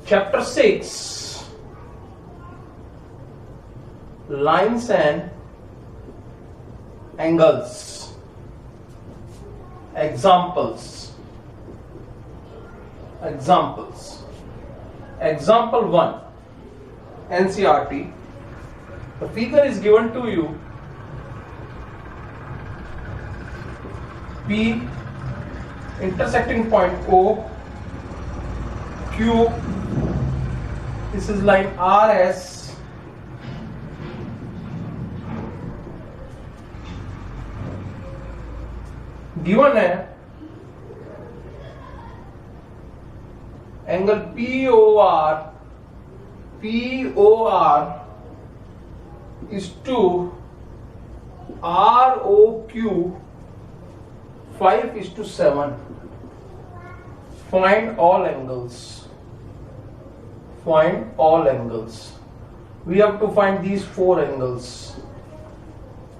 Chapter 6, Lines and Angles. Examples. Example 1, NCERT. The figure is given to you. P intersecting point O, Q, this is line RS, given है angle POR is to ROQ 5:7. Find all angles. We have to find these 4 angles.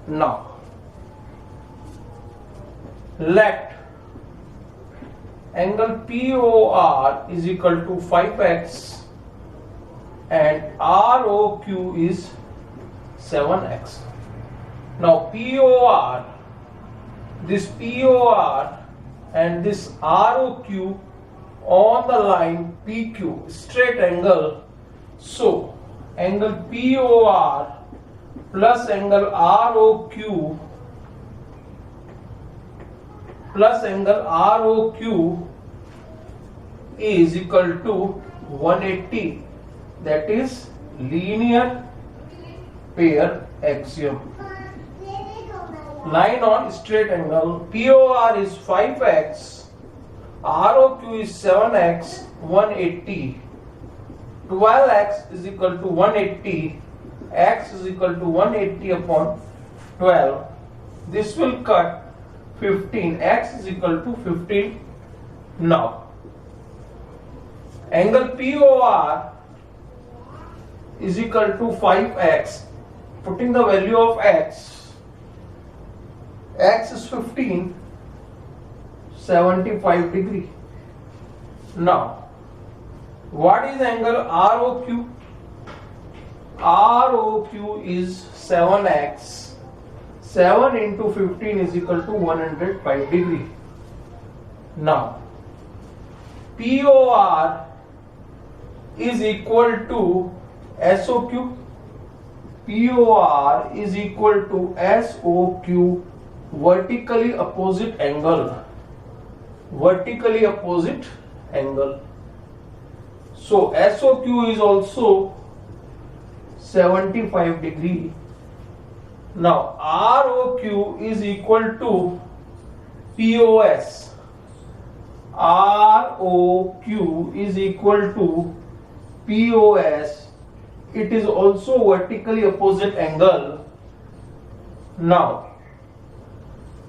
Now, let angle POR is equal to 5x and ROQ is 7x. Now this POR and this ROQ on the line PQ, straight angle. So angle POR plus angle ROQ is equal to 180. That is linear pair axiom. Line on straight angle, POR is 5x, ROQ is 7x, 180. 12x is equal to 180, x is equal to 180 upon 12. This will cut 15, x is equal to 15. Now, angle POR is equal to 5x. Putting the value of x is 15, 75 degree. Now, what is angle ROQ? ROQ is 7x. 7 into 15 is equal to 105 degree. Now, POR is equal to SOQ. POR is equal to SOQ, vertically opposite angle. So SOQ is also 75 degree. Now ROQ is equal to POS. ROQ is equal to POS. It is also vertically opposite angle. Now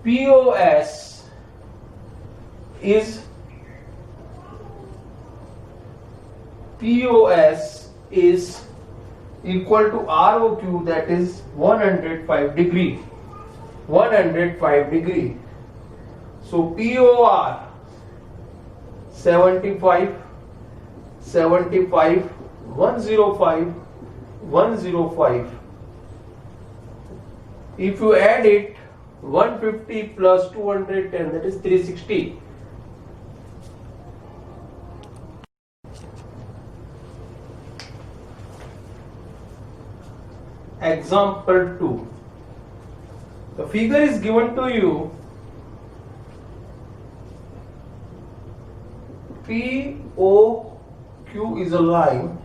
POS is equal to ROQ, that is 105 degree. So POR 75, 105. If you add it, 150 plus 210, that is 360. Example 2. The figure is given to you. POQ is a line.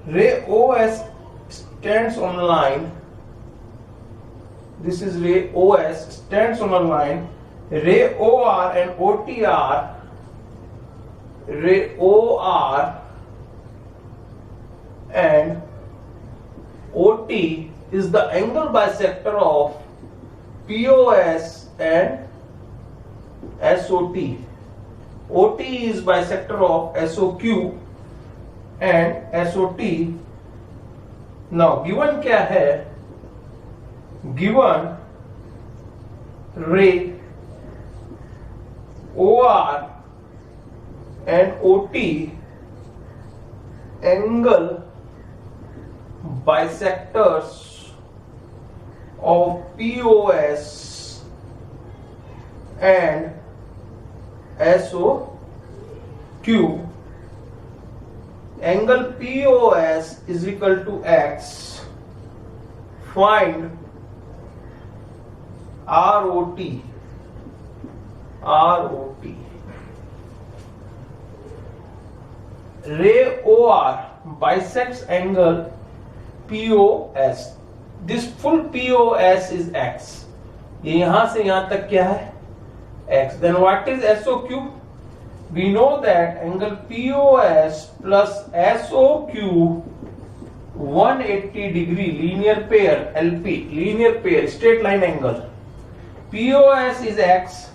Ray OS stands on a line. This is ray OS stands on a line. Ray OR and OTR. Ray OR and OT is the angle bisector of POS and SOT. OT is bisector of SOQ and SOT. Now given क्या है? Given ray OR and OT angle bisectors of POS and SOQ. Angle POS is equal to X. Find ROT. Ray OR bisects angle POS. This full POS is X. ये यहां से यहां तक क्या है? X. Then what is SOQ? We know that angle POS plus SOQ 180 degree linear pair LP, linear pair, straight line angle. POS is X.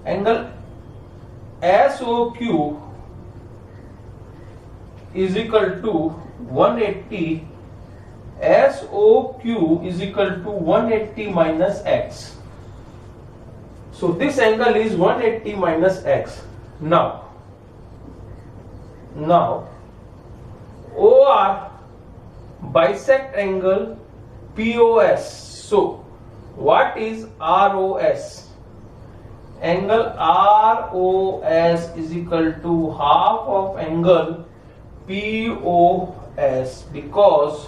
Angle SOQ is equal to 180. SOQ is equal to 180 minus X. So this angle is 180 minus X. Now OR bisect angle POS. So what is ROS? Angle ROS is equal to half of angle POS, because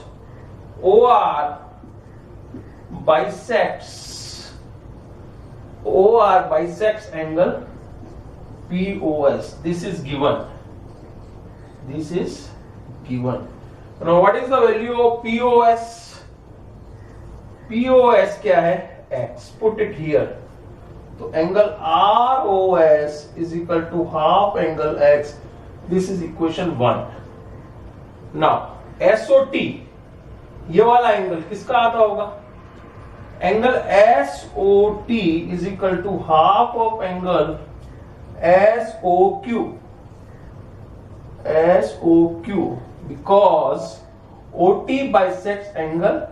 OR bisects angle POS. This is given. Now what is the value of POS? POS क्या है? X. Put it here. So angle ROS is equal to half angle X. This is equation 1. Now SOT, ये वाला angle किसका आता होगा? Angle SOT is equal to half of angle SOQ, because OT bisects angle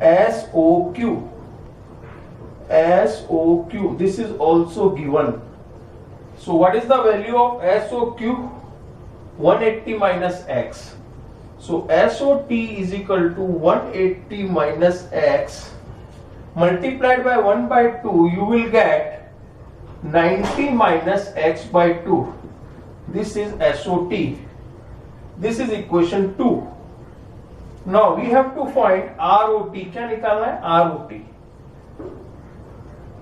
SOQ. This is also given. So what is the value of SOQ? 180 minus X. So SOT is equal to 180 minus X multiplied by 1 by 2. You will get 90 minus X by 2. This is SOT. This is equation 2. Now we have to find ROT. क्या निकालना है?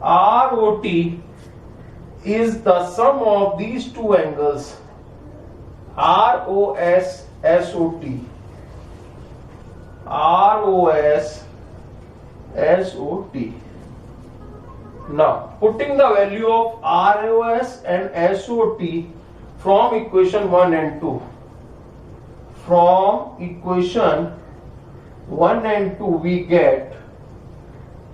ROT is the sum of these two angles, ROS SOT. Now putting the value of ROS and SOT from equation 1 and 2. From equation 1 and 2 we get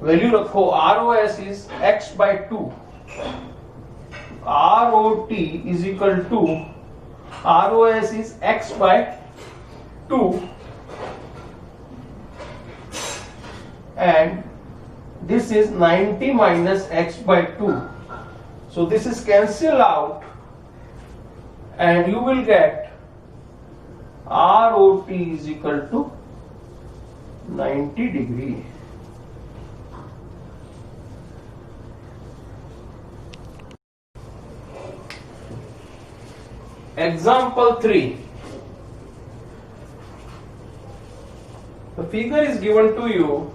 value रखो. ROS is X by 2. ROT is equal to ROS is X by 2 and this is 90 minus X by 2. So this is cancel out and you will get ROT is equal to 90 degree. Example 3. The figure is given to you.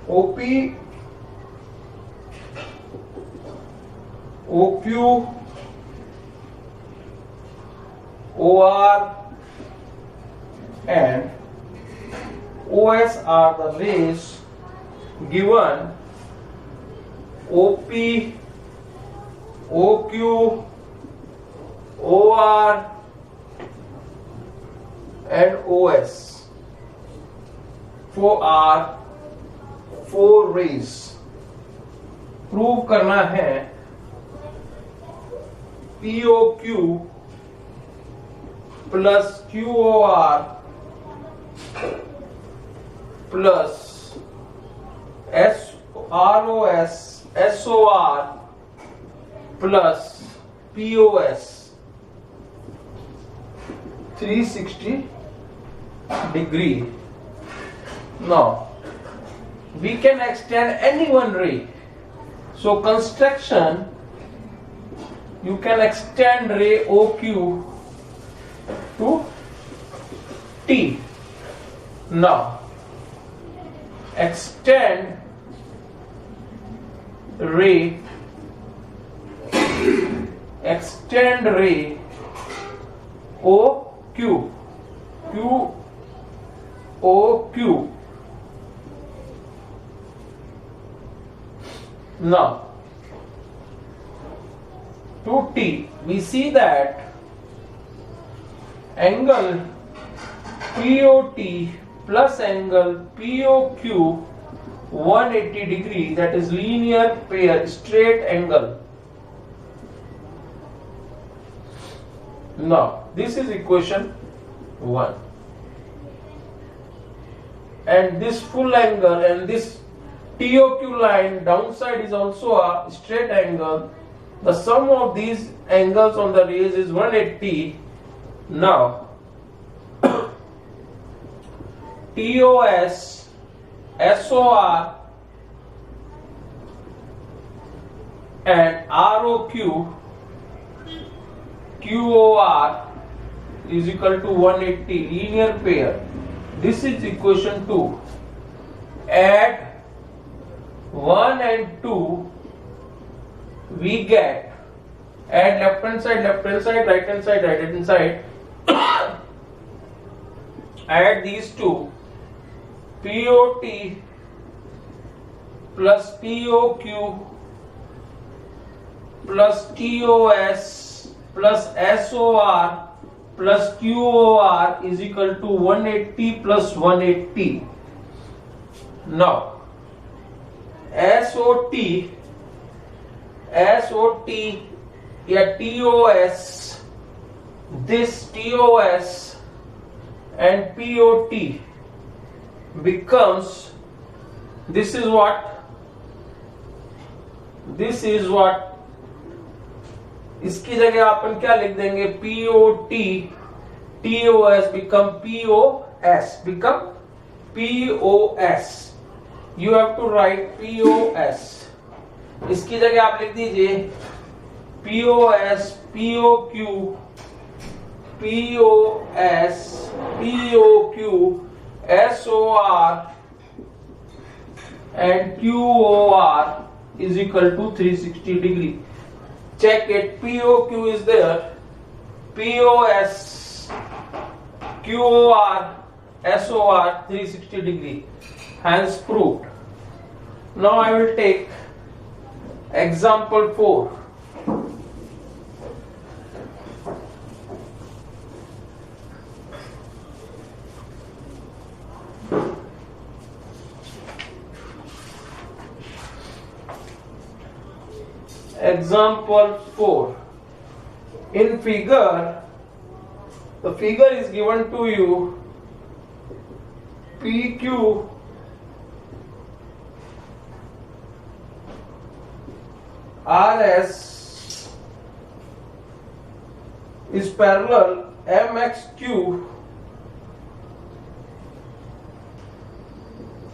OP, OQ, OR and OS are the rays given. OP, OQ, OR and OS are 4 rays. Prove करना है POQ plus QOR plus SOR plus POS 360 degree. Now we can extend any one ray. So construction, you can extend ray OQ to T. Now extend ray OQ QOQ. Now to T, we see that angle POT plus angle POQ 180 degree, that is linear pair straight angle. Now this is equation 1, and this full angle and this TOQ line downside is also a straight angle. The sum of these angles on the rays is 180. Now TOS SOR and ROQ QOR is equal to 180, linear pair. This is equation 2. Add 1 and 2, we get, add left hand side, right hand side, right hand side. Add these two, POT plus POQ plus TOS plus SOR plus QOR is equal to 180 plus 180. Now SOT या TOS, this TOS and POT becomes, this is what इसकी जगह अपन क्या लिख देंगे, POT TOS become POS. You have to write POS. इसकी जगह आप लिख दीजिए POS POQ SOR and QOR is equal to 360 degree. Check it. POQ is there. POS QOR SOR 360 degree. Hence proved. Now I will take example 4. Example 4. In figure, the figure is given to you. PQ RS is parallel MXQ.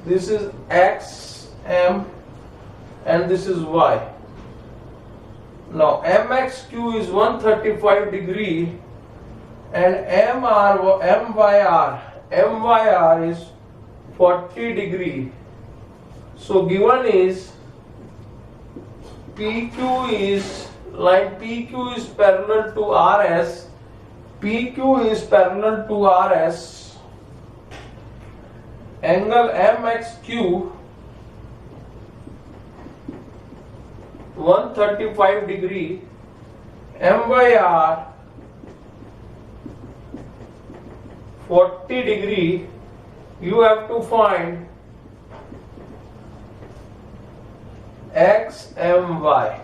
This is X, M, and this is Y. Now MXQ is 135 degree and MYR is 40 degree. So given is PQ is, line PQ is parallel to RS, PQ is parallel to RS, angle MXQ 135 degree, MYR 40 degree. You have to find X, M, Y.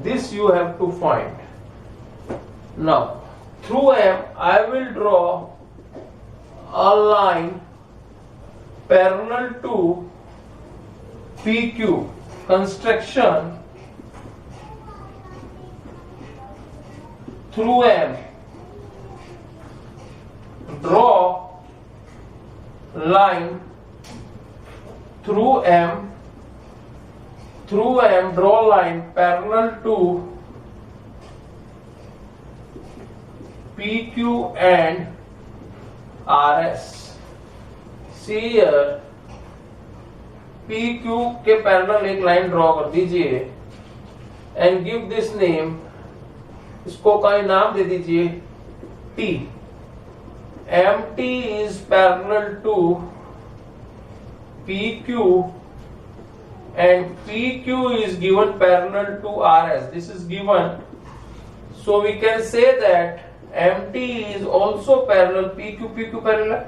This you have to find. Now through M I will draw a line parallel to PQ. Construction through M. Draw line through M. Through M, draw line parallel to PQ and RS. See here, PQ के parallel एक line draw कर दीजिए and give this name, इसको का नाम दे दीजिए T. MT is parallel to PQ and PQ is given parallel to RS. This is given, so we can say that MT is also parallel, PQ parallel,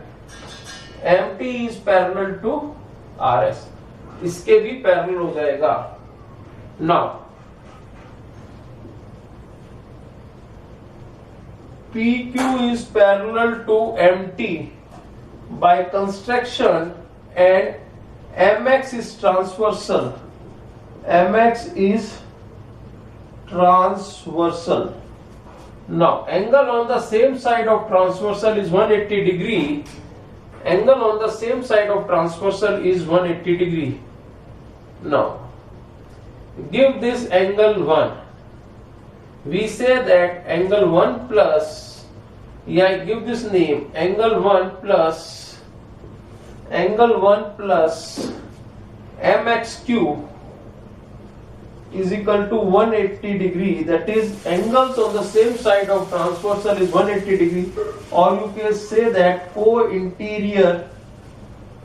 MT is parallel to RS. इसके भी parallel हो जाएगा. Now PQ is parallel to MT by construction and MX is transversal. MX is transversal. Now angle on the same side of transversal is 180 degree. Angle on the same side of transversal is 180 degree. Now give this angle 1. We say that angle 1 plus, yeah, give this name, angle 1 plus MXQ is equal to 180 degree. That is, angles on the same side of transversal is 180 degree, or you can say that co-interior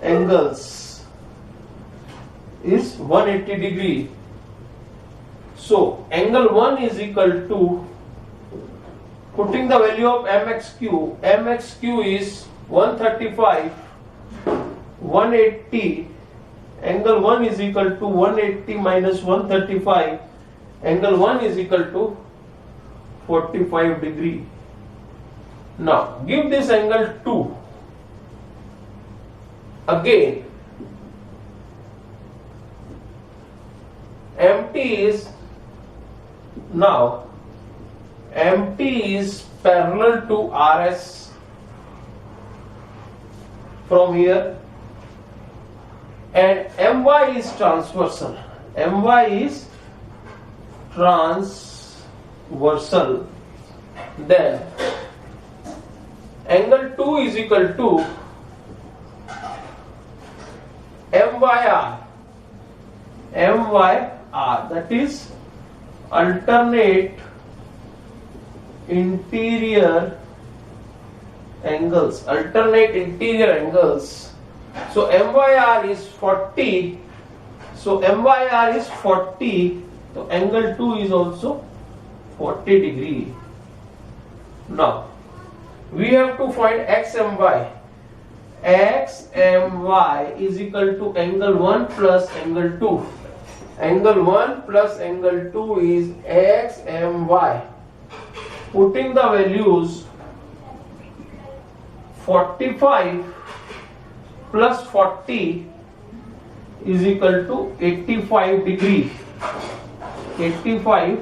angles is 180 degree. So angle 1 is equal to, putting the value of MXQ is 135, 180, angle 1 is equal to 180 minus 135, angle 1 is equal to 45 degree. Now give this angle 2. Again MT is parallel to RS from here, and MY is transversal. MY is transversal. Then angle 2 is equal to MYR. That is alternate interior angles. So MYR is 40. So angle 2 is also 40 degree. Now we have to find XMY. XMY is equal to angle 1 plus angle 2. Angle 1 plus angle 2 is XMY. Putting the values, 45 plus 40 is equal to 85 degree. 85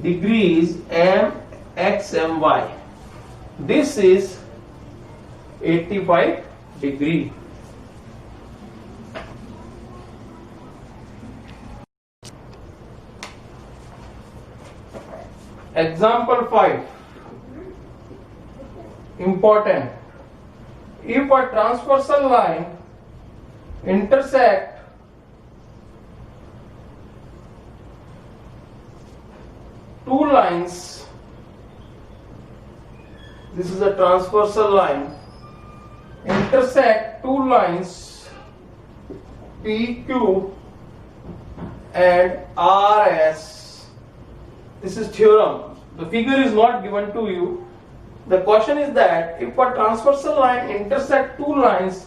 degrees XMY. This is 85 degree. Example 5. Important. If a transversal line intersect two lines, this is a transversal line, intersect two lines PQ and RS. This is theorem. The figure is not given to you. The question is that if a transversal line intersect two lines,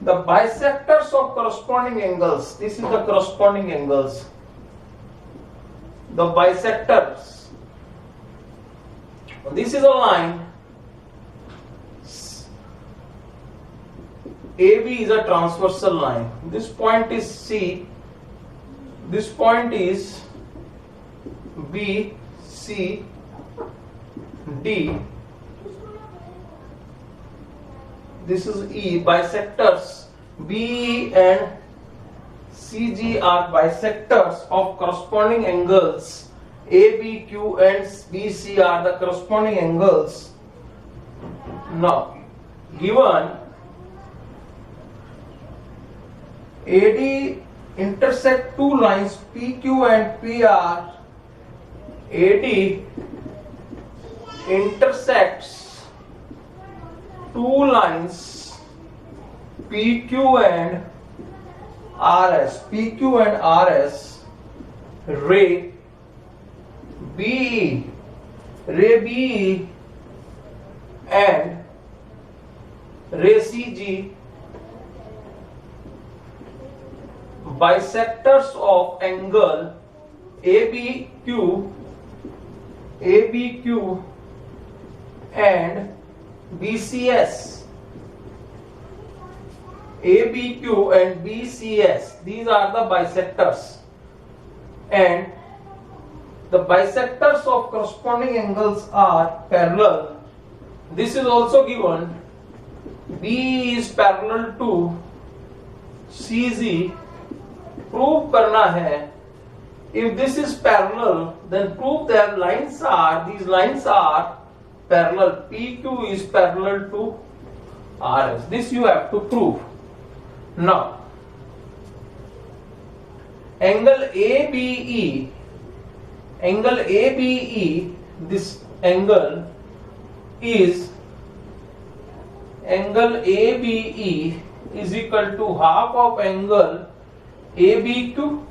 the bisectors of corresponding angles, this is the corresponding angles, the bisectors This is a line. AB is a transversal line. This point is C. This point is B, C, D. This is E. Bisectors BE and CG are bisectors of corresponding angles. ABQ and BC are the corresponding angles. Now, given AD intersect two lines PQ and PR, AD intersects two lines PQ and RS. PQ and RS, ray BE and ray CG, bisectors of angle ABQ and BCS. ABQ and BCS, these are the bisectors, and the bisectors of corresponding angles are parallel. This is also given. B is parallel to CG. Prove करना है. If this is parallel, then prove that these lines are parallel. PQ is parallel to RS. This you have to prove. Now, angle ABE, this angle is ABE is equal to half of angle ABQ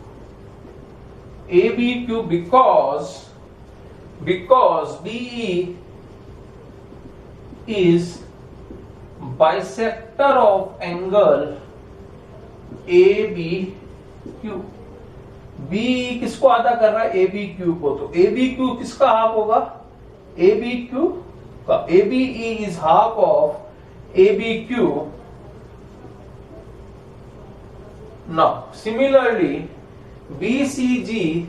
because BE is bisector of angle ABQ. B किसको आधा कर रहा है? ABQ को. तो ABQ किसका half होगा? ABQ का. ABE is half of ABQ. Now, similarly, BCG,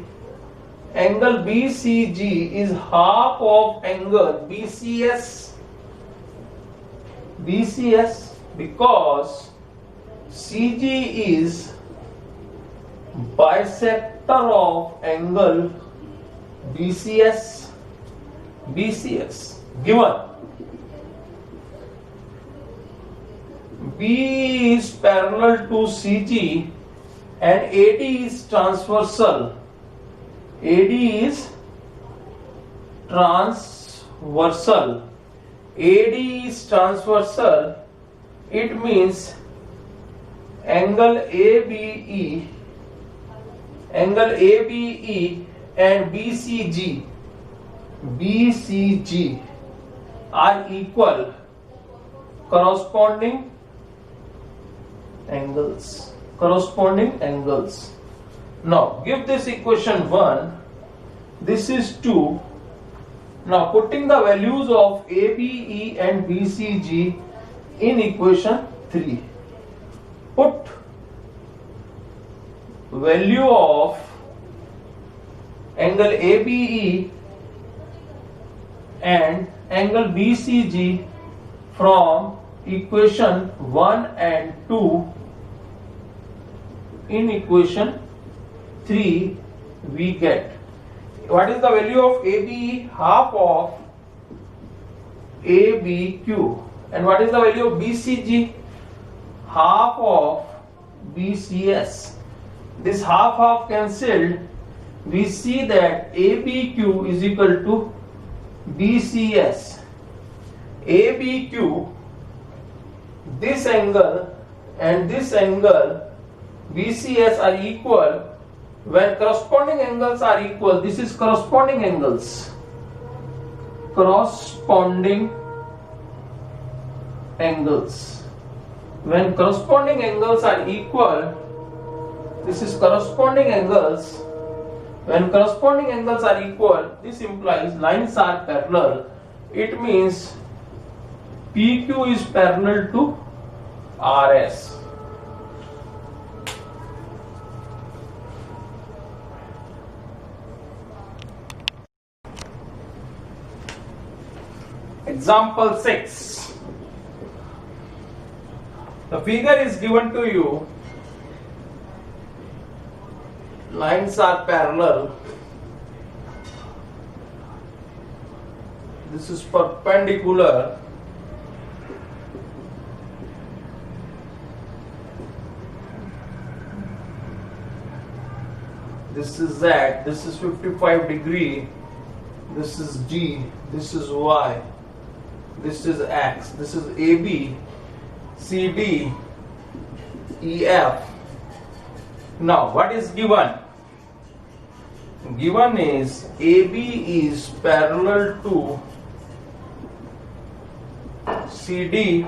angle BCG is half of angle BCS because CG is bisector of angle BCS. Given B is parallel to CG and AD is transversal. It means angle ABE and BCG are equal corresponding angles. Now give this equation 1, this is 2. Now putting the values of ABE and BCG in equation 3. Put value of angle ABE and angle BCG from equation 1 and 2 in equation 3 we get. What is the value of ABE? Half of ABQ. And what is the value of BCG? Half of BCS. This half cancelled. We see that ABQ is equal to BCS. ABQ, this angle and this angle BCS are equal. When corresponding angles are equal, this is corresponding angles. When corresponding angles are equal, this is corresponding angles. When corresponding angles are equal, this implies lines are parallel. it means PQ is parallel to RS. Example 6. The figure is given to you. Lines are parallel. This is perpendicular. This is Z. This is 55 degree. This is G. This is Y. This is X. This is AB, CD, EF. Now, what is given? Given is AB is parallel to CD,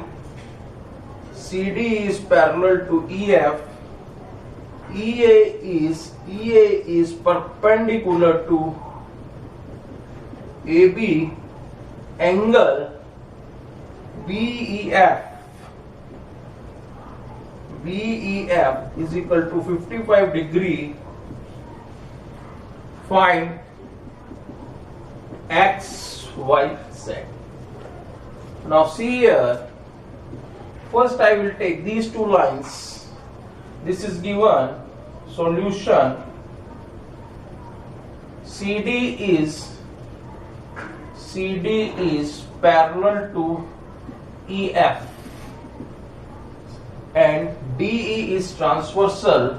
CD is parallel to EF, EA is perpendicular to AB, angle BEF is equal to 55 degree. Find X, Y, Z. Now see here, first I will take these two lines. This is given. Solution. CD is parallel to EF and DE is transversal.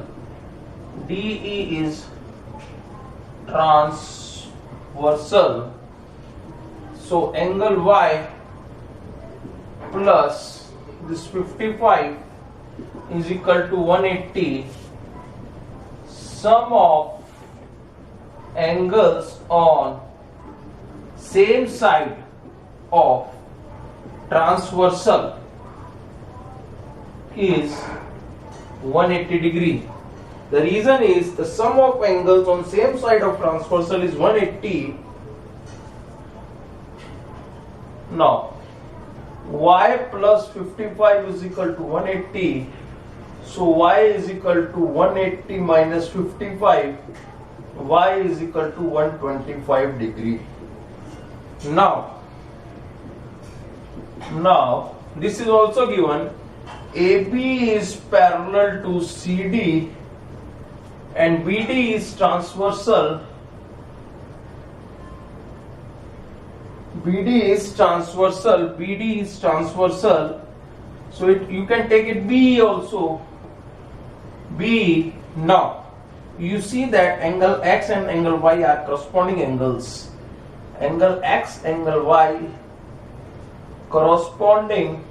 DE is transversal. So angle Y plus this 55 is equal to 180. Sum of angles on same side of transversal is 180 degree. The reason is the sum of angles on same side of transversal is 180. Now Y plus 55 is equal to 180. So Y is equal to 180 minus 55. Y is equal to 125 degree. Now this is also given. AB is parallel to CD and BD is transversal. BD is transversal. So you can take it B also. B. Now you see that angle X and angle Y are corresponding angles. Angle X, angle Y corresponding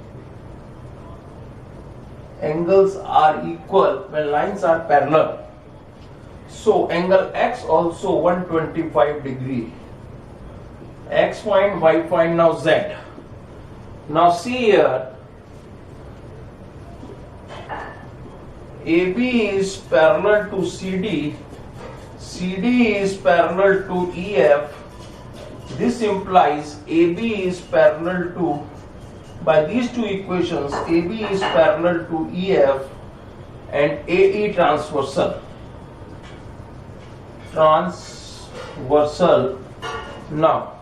angles are equal when lines are parallel. So angle X also 125 degree. X find, Y find, now Z. Now see here, AB is parallel to CD, CD is parallel to EF. This implies AB is parallel to, by these two equations, AB is parallel to EF and AE transversal. Now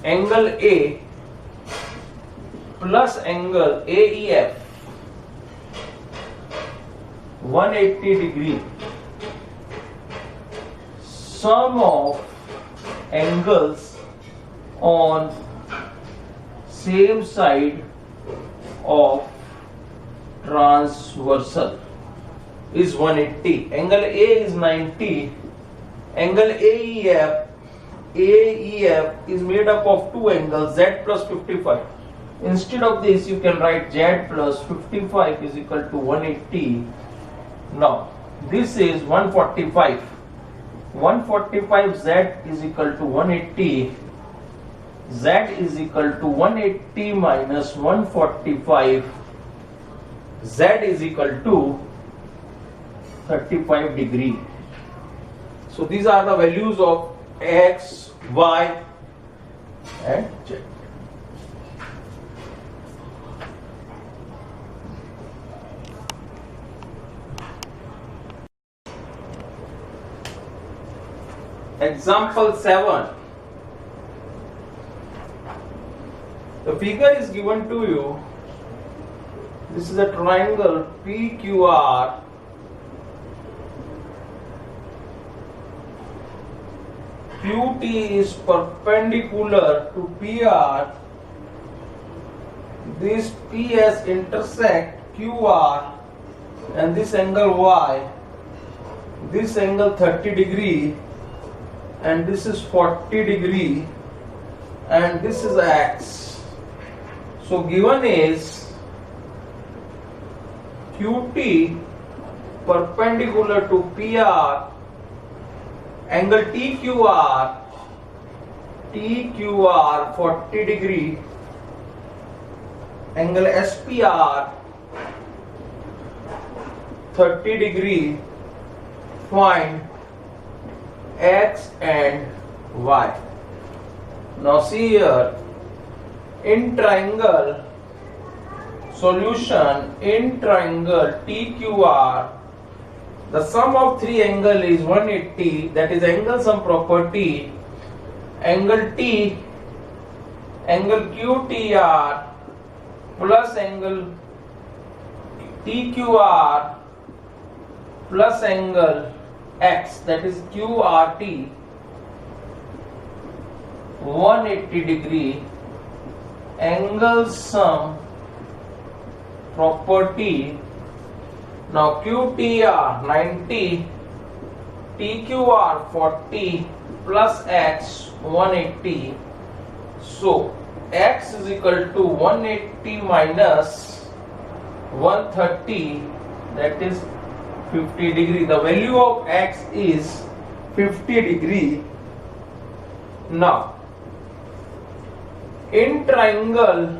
angle A plus angle AEF 180 degree. Sum of angles on same side of transversal is 180. Angle A is 90. Angle AEF is made up of two angles, Z plus 55. Instead of this, you can write Z plus 55 is equal to 180. Now, this is 145. 145 Z is equal to 180. Z is equal to 180 minus 145. Z is equal to 35 degree. So these are the values of X, Y and Z. Example 7. The figure is given to you. This is a triangle PQR. QT is perpendicular to PR. This PS intersect QR and this angle Y. This angle 30 degree and this is 40 degree and this is X. So given is QT perpendicular to PR, angle TQR 40 degree, angle SPR 30 degree, find X and Y. Now see here, in triangle solution, in triangle TQR, the sum of three angle is 180, that is angle sum property. Angle T, angle QTR plus angle TQR plus angle X, that is QRT, 180 degree, angle sum property. Now QTR 90, TQR 40 plus X 180. So X is equal to 180 minus 130, that is 50 degree. The value of X is 50 degree. Now in triangle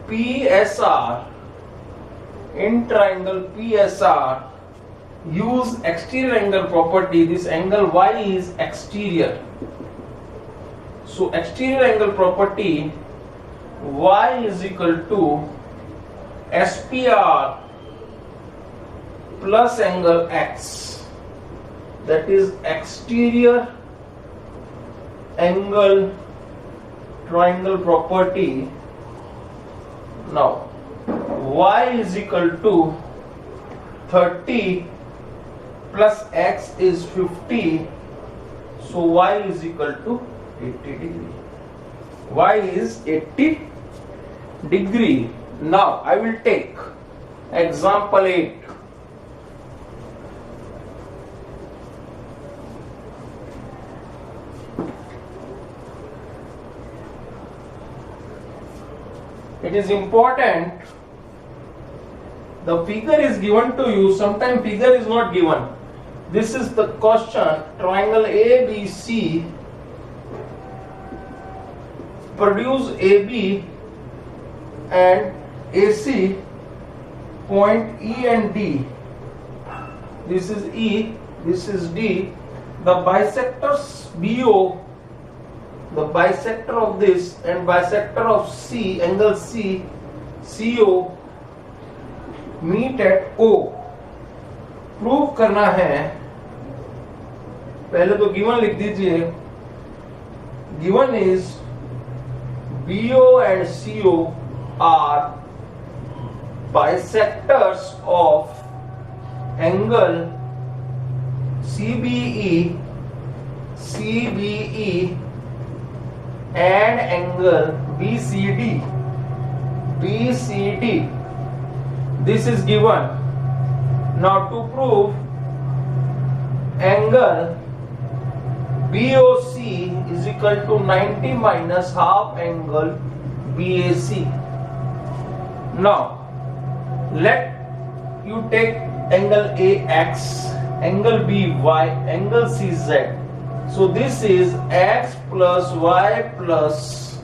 PSR, use exterior angle property. This angle Y is exterior. So exterior angle property, Y is equal to SPR plus angle X, that is exterior angle triangle property. Now Y is equal to 30 plus X is 50, so Y is equal to 80 degree. Y is 80 degree. Now I will take example 8. It is important, the figure is given to you, sometimes figure is not given. This is the question, triangle ABC, produce AB and AC, point E and D. This is E, this is D. The bisectors BO, the bisector of this and bisector of C, angle C, CO, meet at O. Prove करना है, पहले तो given लिख दीजिए. Given is BO and CO are bisectors of angle CBE and angle BCD. This is given. Now to prove, angle BOC is equal to 90 minus half angle BAC. Now let you take angle AX, angle BY, angle CZ. So this is X plus Y plus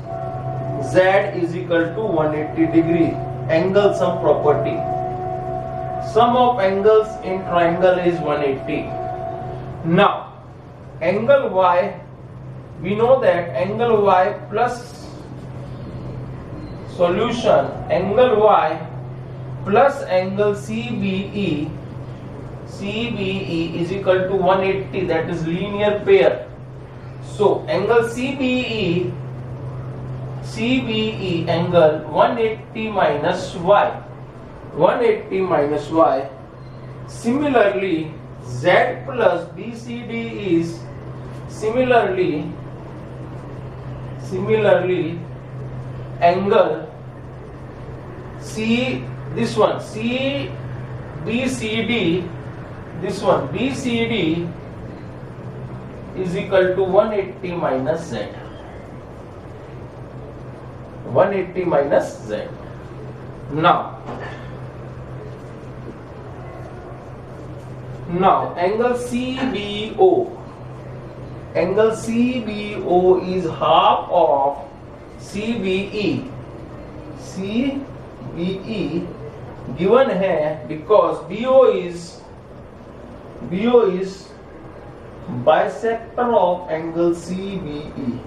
Z is equal to 180 degree. Angle sum property. Sum of angles in triangle is 180. Now angle Y we know that angle y plus solution angle y plus angle CBE is equal to 180, that is linear pair. So angle CBE angle 180 minus y. Similarly, Z plus BCD is similarly angle BCD is equal to 180 minus Z. 180 minus Z. Now angle CBO is half of CBE given है because BO is bisector of angle CBE.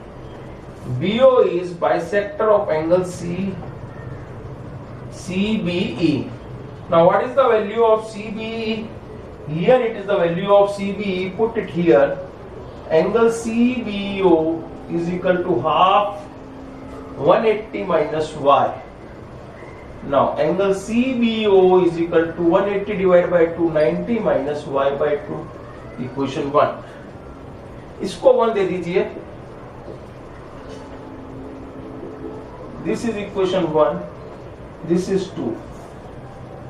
BO is bisector of angle CBE. Now what is the value of CBE? Here it is the value of CBE, put it here. Angle CBO is equal to half 180 minus y. Now angle CBO is equal to 180 divided by 290 minus y by 2, equation 1. इसको 1 दे दीजिए. This is equation 1, this is 2.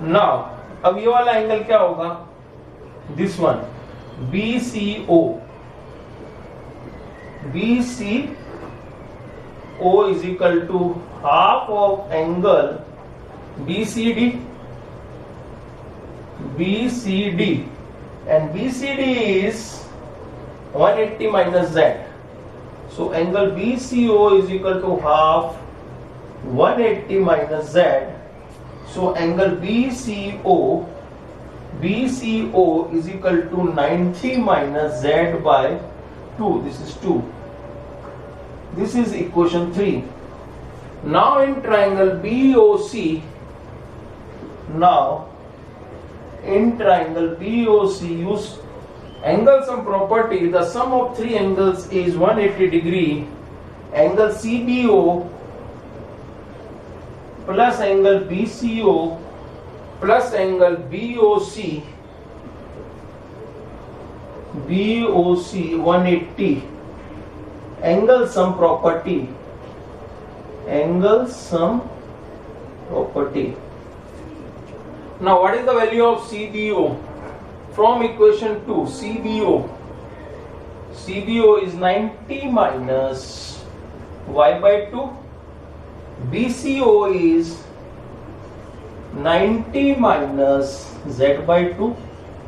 Now अब ये वाला angle क्या होगा? This one BCO is equal to half of angle BCD, and BCD is 180 minus Z. So angle BCO is equal to half 180 minus Z. So angle BCO is equal to 90 minus Z by 2. This is 2. This is equation 3. Now in triangle BOC, use angle sum property. The sum of three angles is 180 degree. Angle CBO plus angle BCO plus angle BOC 180. Angle sum property. Now what is the value of CBO? From equation 2, CBO is 90 minus y by 2. BCO is 90 minus Z by 2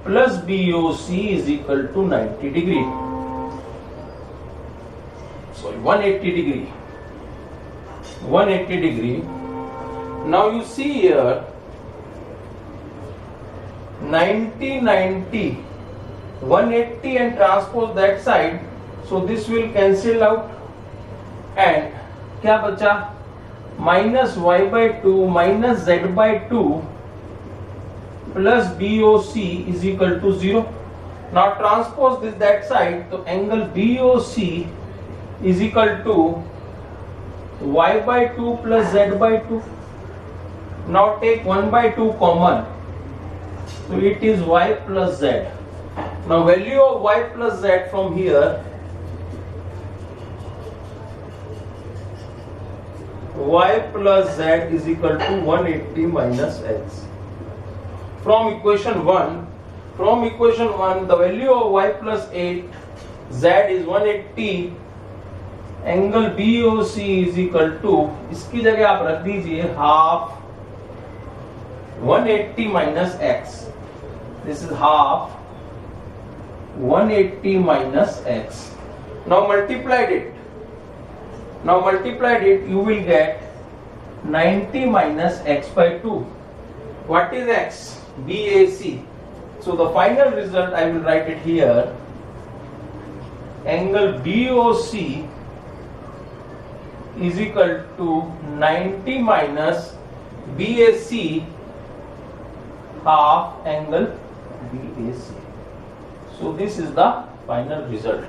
plus BOC is equal to 90 degree. Sorry, 180 degree. Now you see here 90, 180 and transpose that side. So this will cancel out and क्या बचा? Minus y by 2 minus Z by 2 plus BOC is equal to 0. Now transpose this that side. So angle BOC is equal to y by 2 plus Z by 2. Now take 1 by 2 common. So it is y plus Z. Now value of y plus Z from here, y plus Z is equal to 180 minus x. From equation 1, the value of y plus 8, Z is 180, angle BOC is equal to, इसकी जगह आप रख दीजिए half 180 minus x. This is half 180 minus x. Now multiplied it, you will get 90 minus x by 2. What is x? BAC. So the final result I will write it here. angle BOC is equal to 90 minus BAC half angle BAC. So this is the final result.